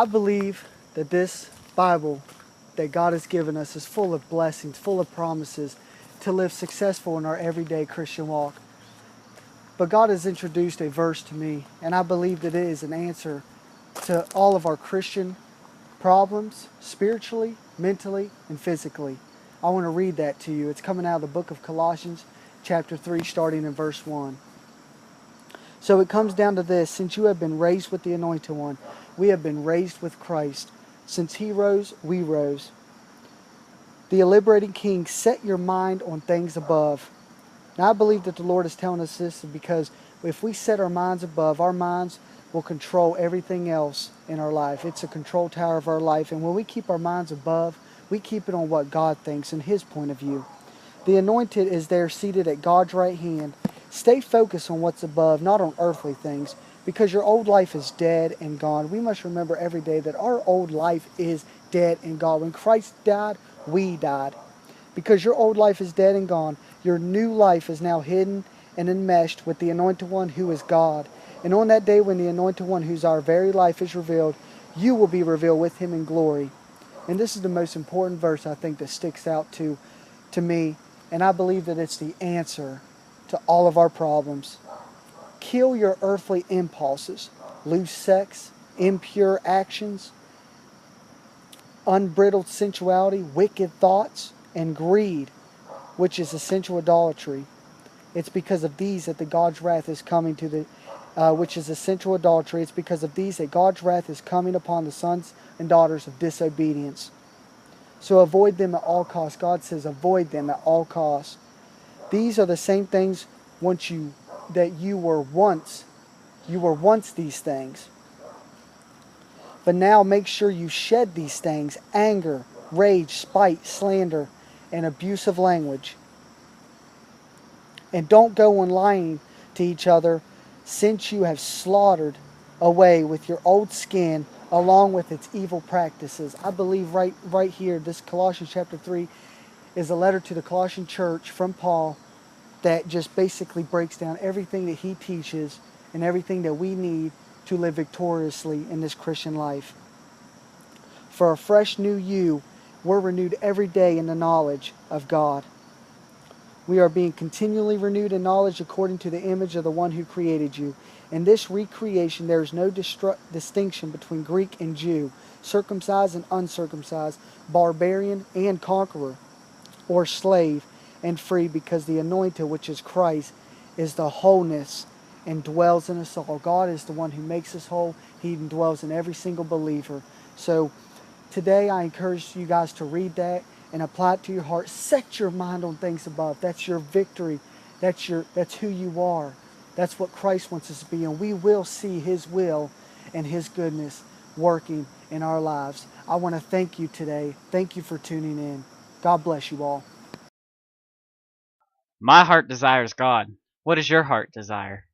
I believe that this Bible that God has given us is full of blessings, full of promises to live successful in our everyday Christian walk. But God has introduced a verse to me, and I believe that it is an answer to all of our Christian problems, spiritually, mentally, and physically. I want to read that to you. It's coming out of the book of Colossians, chapter 3, starting in verse 1. So it comes down to this: since you have been raised with the Anointed One, we have been raised with Christ. Since He rose, we rose. The liberating King, set your mind on things above. Now I believe that the Lord is telling us this because if we set our minds above, our minds will control everything else in our life. It's a control tower of our life. And when we keep our minds above, we keep it on what God thinks and His point of view. The anointed is there seated at God's right hand. Stay focused on what's above, not on earthly things, because your old life is dead and gone. We must remember every day that our old life is dead and gone. When Christ died, we died. Because your old life is dead and gone, your new life is now hidden and enmeshed with the Anointed One who is God. And on that day when the Anointed One who's our very life is revealed, you will be revealed with Him in glory. And this is the most important verse I think that sticks out to me, and I believe that it's the answer to all of our problems. Kill your earthly impulses, loose sex, impure actions, unbridled sensuality, wicked thoughts, and greed, which is essential idolatry. It's because of these that the God's wrath is coming to which is essential idolatry. It's because of these that God's wrath is coming upon the sons and daughters of disobedience. So avoid them at all costs. God says avoid them at all costs. These are the same things that you were once these things. But now make sure you shed these things: anger, rage, spite, slander, and abusive language. And don't go on lying to each other, since you have slaughtered away with your old skin along with its evil practices. I believe right here, this Colossians chapter 3 is a letter to the Colossian church from Paul that just basically breaks down everything that he teaches and everything that we need to live victoriously in this Christian life. For a fresh new you, we're renewed every day in the knowledge of God. We are being continually renewed in knowledge according to the image of the one who created you. In this recreation, there is no distinction between Greek and Jew, circumcised and uncircumcised, barbarian and conqueror, or slave and free, because the anointed, which is Christ, is the wholeness and dwells in us all. God is the one who makes us whole. He dwells in every single believer. So today I encourage you guys to read that and apply it to your heart. Set your mind on things above. That's your victory. That's who you are. That's what Christ wants us to be, and we will see His will and His goodness working in our lives. I want to thank you today. Thank you for tuning in. God bless you all. My heart desires God. What does your heart desire?